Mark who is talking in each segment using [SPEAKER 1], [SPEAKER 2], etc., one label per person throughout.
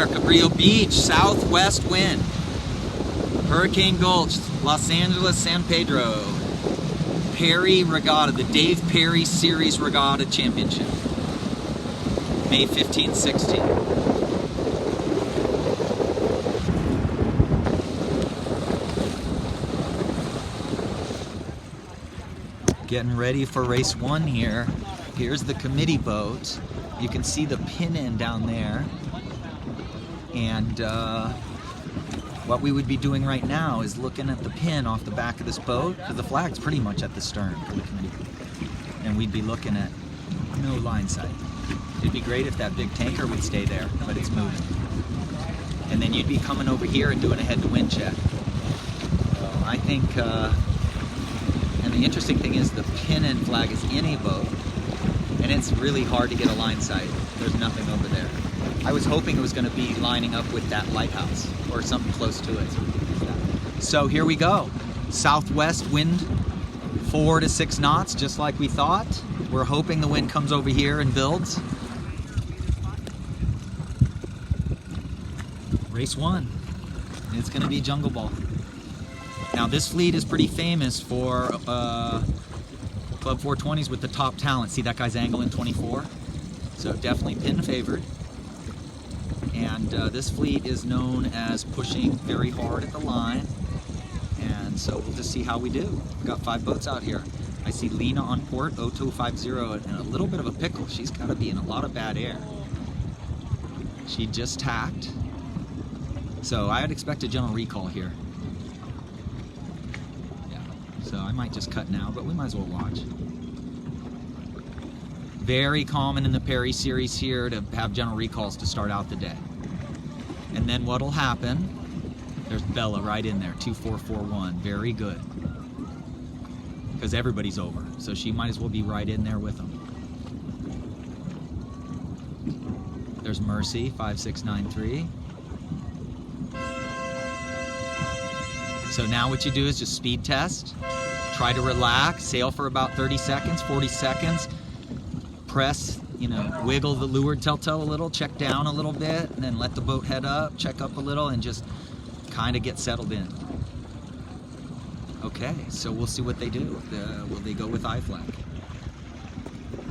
[SPEAKER 1] there, Cabrillo Beach, southwest wind. Hurricane Gulch, Los Angeles, San Pedro. Perry Regatta, the Dave Perry Series Regatta Championship. May 15, 16. Getting ready for race 1 here. Here's the committee boat. You can see the pin end down there. And what we would be doing right now is looking at the pin off the back of this boat, because the flag's pretty much at the stern for the committee. And we'd be looking at no line sight. It'd be great if that big tanker would stay there, but it's moving. And then you'd be coming over here and doing a head-to-wind check. I think, and the interesting thing is the pin end flag is in a boat, and it's really hard to get a line sight. There's nothing over there. I was hoping it was going to be lining up with that lighthouse or something close to it. So here we go. Southwest wind, 4 to 6 knots, just like we thought. We're hoping the wind comes over here and builds. Race 1. It's going to be Jungle Ball. Now this fleet is pretty famous for Club 420s with the top talent. See that guy's angling 24? So definitely pin favored. And this fleet is known as pushing very hard at the line. And so we'll just see how we do. We've got 5 boats out here. I see Lena on port, 0250, and a little bit of a pickle. She's got to be in a lot of bad air. She just tacked. So I would expect a general recall here. Yeah, so I might just cut now, but we might as well watch. Very common in the Perry series here to have general recalls to start out the day. And then what'll happen, there's Bella right in there, 2441, very good. Because everybody's over, so she might as well be right in there with them. There's Mercy, 5693. So now what you do is just speed test, try to relax, sail for about 30 seconds, 40 seconds, press, you know, wiggle the leeward telltale a little, check down a little bit, and then let the boat head up, check up a little, and just kind of get settled in. Okay, so we'll see what they do. Will they go with I flag?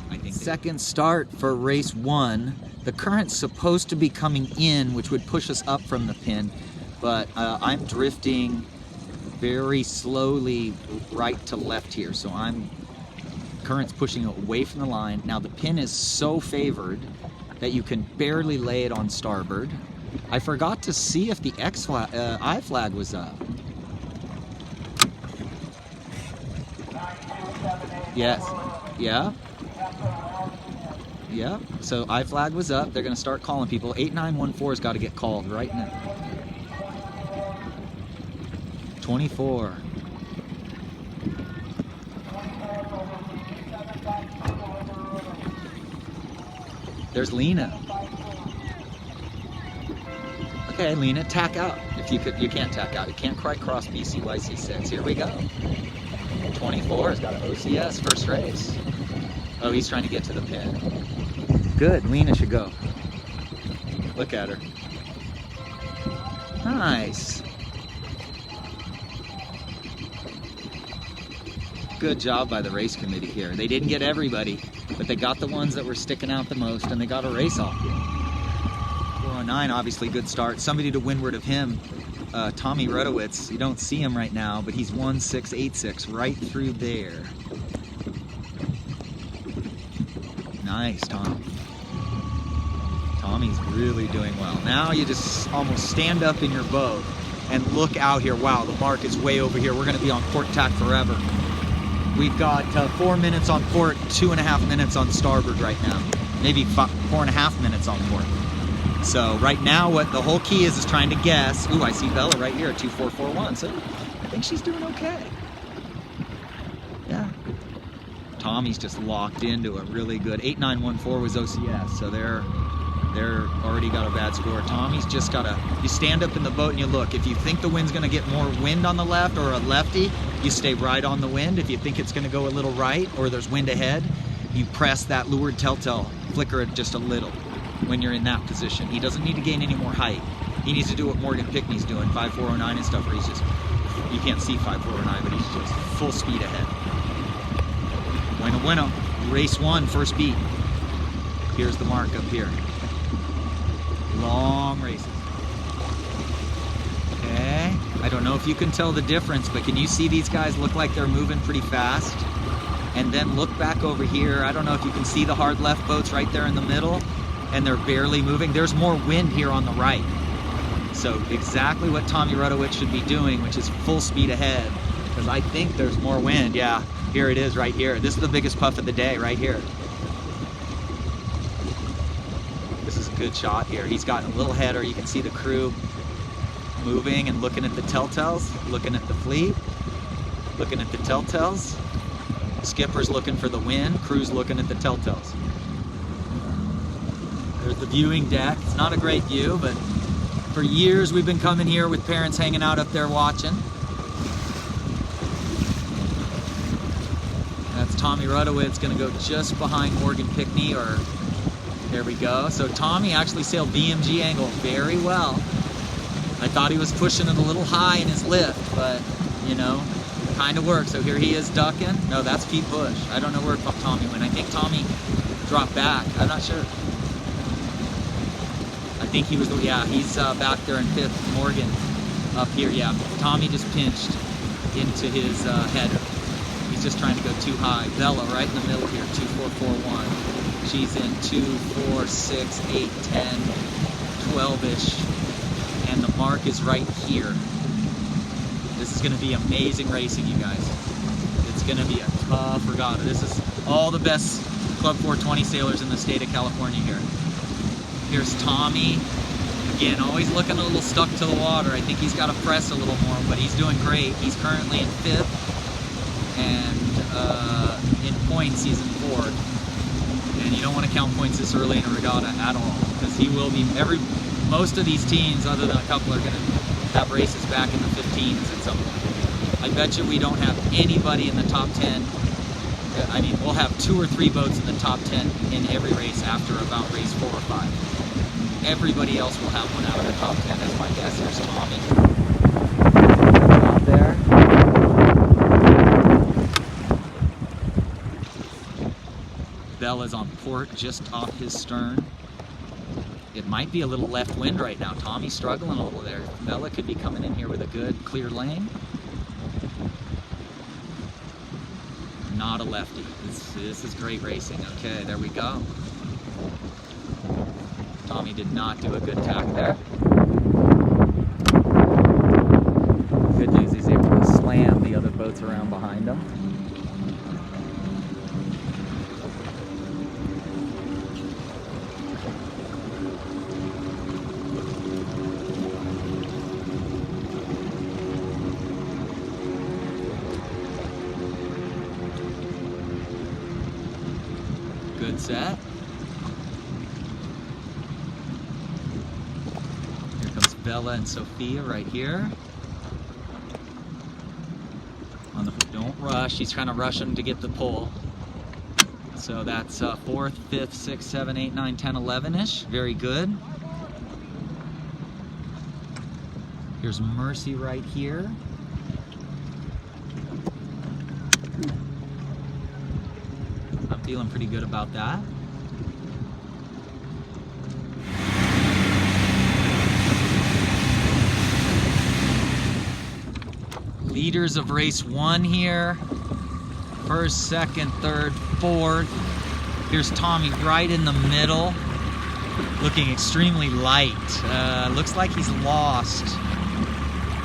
[SPEAKER 1] I think second start for race 1. The current's supposed to be coming in, which would push us up from the pin, but I'm drifting very slowly right to left here, so current's pushing away from the line. Now the pin is so favored that you can barely lay it on starboard. I forgot to see if the I flag was up. Yes. Yeah. Yeah. So I flag was up. They're going to start calling people. 8914's got to get called right now. 24. There's Lena. Okay, Lena, tack out. If you could, you can't tack out. You can't quite cross BCYC 6. Here we go. 24 has got an OCS first race. Oh, he's trying to get to the pin. Good, Lena should go. Look at her. Nice. Good job by the race committee here. They didn't get everybody, but they got the ones that were sticking out the most, and they got a race off. 409, obviously good start. Somebody to windward of him, Tommy Rudowitz. You don't see him right now, but he's 1686 right through there. Nice, Tom. Tommy's really doing well. Now you just almost stand up in your boat and look out here. Wow, the mark is way over here. We're going to be on port tack forever. We've got 4 minutes on port, 2.5 minutes on starboard right now. Maybe 4.5 minutes on port. So right now what the whole key is trying to guess. Ooh, I see Bella right here at 2441. So I think she's doing okay. Yeah. Tommy's just locked into a really good 8914 was OCS. So they're already got a bad score. Tommy's just gotta, you stand up in the boat and you look. If you think the wind's gonna get more wind on the left or a lefty, you stay right on the wind. If you think it's gonna go a little right or there's wind ahead, you press that leeward telltale, flicker it just a little. when you're in that position. He doesn't need to gain any more height. He needs to do what Morgan Pickney's doing, 5.409 and stuff, where he's just, you can't see 5.409, but he's just full speed ahead. Bueno. Race 1, first beat. Here's the mark up here. Long races. Okay. I don't know if you can tell the difference, but can you see these guys look like they're moving pretty fast? And then look back over here. I don't know if you can see the hard left boats right there in the middle, and they're barely moving. There's more wind here on the right. So exactly what Tommy Rudowitz should be doing, which is full speed ahead, because I think there's more wind. Yeah, here it is right here. This is the biggest puff of the day right here. This is a good shot here. He's got a little header. You can see the crew moving and looking at the telltales, looking at the fleet, looking at the telltales. Skipper's looking for the wind, crew's looking at the telltales. There's the viewing deck. It's not a great view, but for years we've been coming here with parents hanging out up there watching. That's Tommy Rudowitz, gonna go just behind Morgan Pickney, or there we go. So Tommy actually sailed BMG angle very well. I thought he was pushing it a little high in his lift, but you know, kind of worked. So here he is ducking. No, that's Pete Bush. I don't know where Tommy went. I think Tommy dropped back. I'm not sure. I think he was, yeah, he's back there in 5th. Morgan up here, yeah. Tommy just pinched into his header. He's just trying to go too high. Bella right in the middle here, 2441. She's in 246, 8, 10, 12-ish. And the mark is right here. This is going to be amazing racing, you guys. It's going to be a tough regatta. This is all the best Club 420 sailors in the state of California here. Here's Tommy. Again, always looking a little stuck to the water. I think he's got to press a little more, but he's doing great. He's currently in 5th, and in points he's in 4th. And you don't want to count points this early in a regatta at all, because he will be, most of these teams, other than a couple, are going to have races back in the 15s at some point. I bet you we don't have anybody in the top 10. I mean, we'll have 2 or 3 boats in the top 10 in every race after about race 4 or 5. Everybody else will have one out of the top 10, that's my guess. There's Tommy. Out there. Bella's on port, just off his stern. It might be a little left wind right now. Tommy's struggling a little there. Bella could be coming in here with a good, clear lane. Not a lefty. This is great racing. Okay, there we go. Tommy did not do a good tack there. Good news, he's able to slam the other boats around behind him. Good set. Here comes Bella and Sophia right here. On the, don't rush. He's trying to rush them to get the pull. So that's 4th, 5th, 6th, 7th, 8th, 9th, 10th, 11-ish. Very good. Here's Mercy right here. Feeling pretty good about that. Leaders of race 1 here. 1st, 2nd, 3rd, 4th. Here's Tommy right in the middle, looking extremely light. Looks like he's lost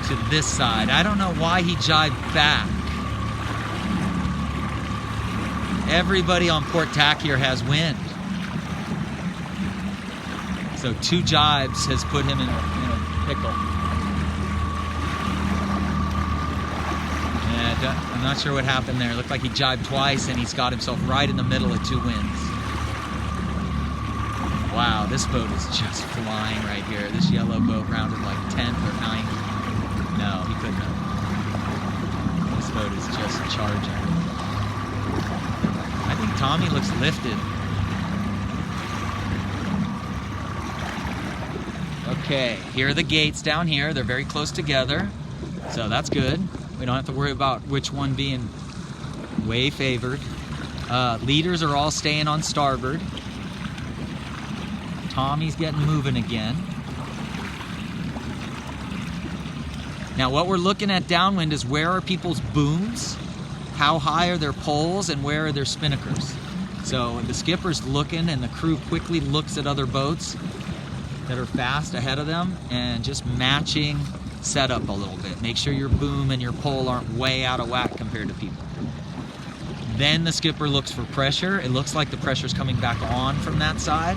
[SPEAKER 1] to this side. I don't know why he jibed back. Everybody on port tack here has wind. So 2 jibes has put him in a pickle. And I'm not sure what happened there. It looked like he jibed twice and he's got himself right in the middle of 2 winds. Wow, this boat is just flying right here. This yellow boat rounded like 10th or 9th. No, he couldn't have. This boat is just charging. I think Tommy looks lifted. Okay, here are the gates down here. They're very close together, so that's good. We don't have to worry about which one being way favored. Leaders are all staying on starboard. Tommy's getting moving again. Now what we're looking at downwind is where are people's booms, how high are their poles, and where are their spinnakers. So the skipper's looking and the crew quickly looks at other boats that are fast ahead of them and just matching setup a little bit. Make sure your boom and your pole aren't way out of whack compared to people. Then the skipper looks for pressure. It looks like the pressure's coming back on from that side.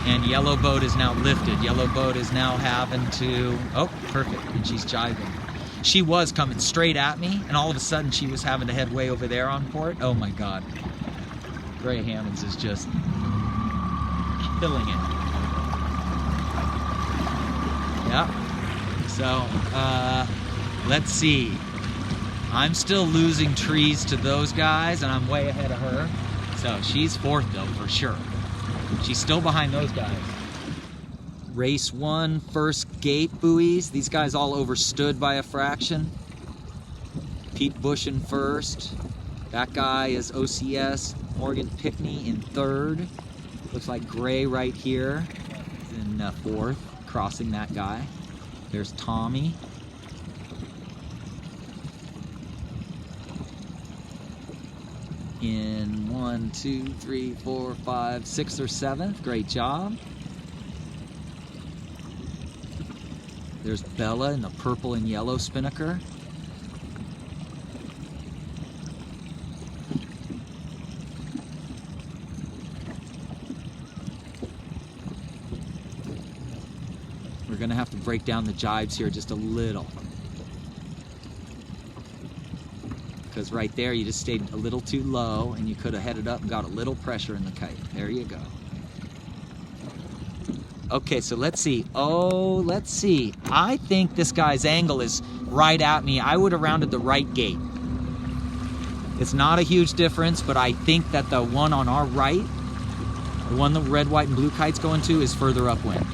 [SPEAKER 1] And yellow boat is now lifted. Yellow boat is now having to, oh, perfect, and she's jiving. She was coming straight at me, and all of a sudden she was having to head way over there on port. Oh my God. Gray Hammonds is just killing it. Yeah. So, let's see. I'm still losing trees to those guys, and I'm way ahead of her. So she's fourth though, for sure. She's still behind those guys. Race 1, first gate buoys. These guys all overstood by a fraction. Pete Bush in first. That guy is OCS. Morgan Pickney in third. Looks like Gray right here in fourth, crossing that guy. There's Tommy. In 1, 2, 3, 4, 5, 6th or 7th. Great job. There's Bella in the purple and yellow spinnaker. We're gonna have to break down the jibes here just a little. Because right there you just stayed a little too low and you could have headed up and got a little pressure in the kite. There you go. Okay, so let's see. Oh, let's see. I think this guy's angle is right at me. I would have rounded the right gate. It's not a huge difference, but I think that the one on our right, the one the red, white, and blue kite's going to, is further upwind.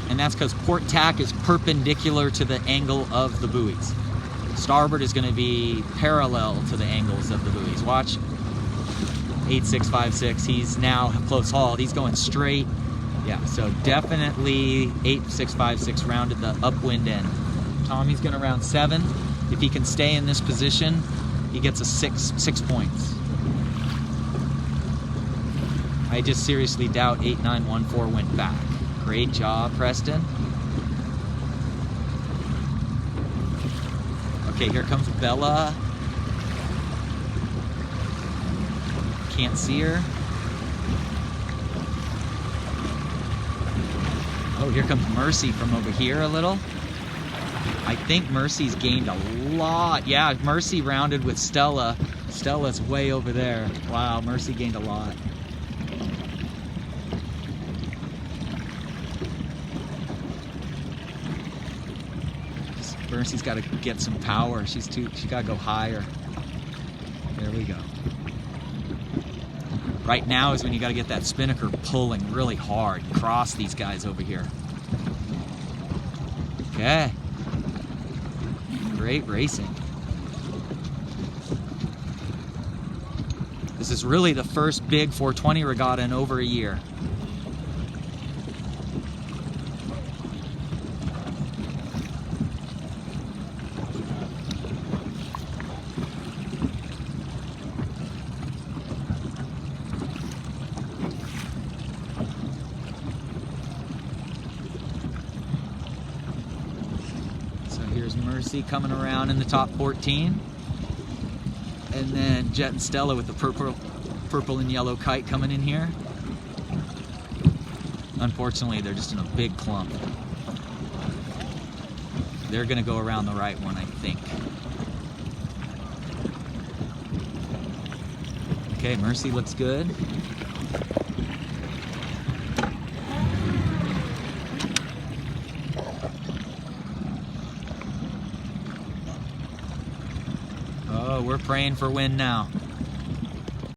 [SPEAKER 1] And that's because port tack is perpendicular to the angle of the buoys. Starboard is going to be parallel to the angles of the buoys. Watch. 8656, he's now close hauled. He's going straight. Yeah, so definitely 8656 rounded the upwind end. Tommy's going to round 7. If he can stay in this position, he gets a 6 points. I just seriously doubt 8914 went back. Great job, Preston. Okay, here comes Bella. Can't see her. Oh, here comes Mercy from over here a little. I think Mercy's gained a lot. Yeah, Mercy rounded with Stella. Stella's way over there. Wow, Mercy gained a lot. Mercy's got to get some power. She got to go higher. There we go. Right now is when you got to get that spinnaker pulling really hard. Cross these guys over here. Okay. Great racing. This is really the first big 420 regatta in over a year. Here's Mercy coming around in the top 14. And then Jet and Stella with the purple and yellow kite coming in here. Unfortunately, they're just in a big clump. They're going to go around the right one, I think. Okay, Mercy looks good. Oh, we're praying for wind now.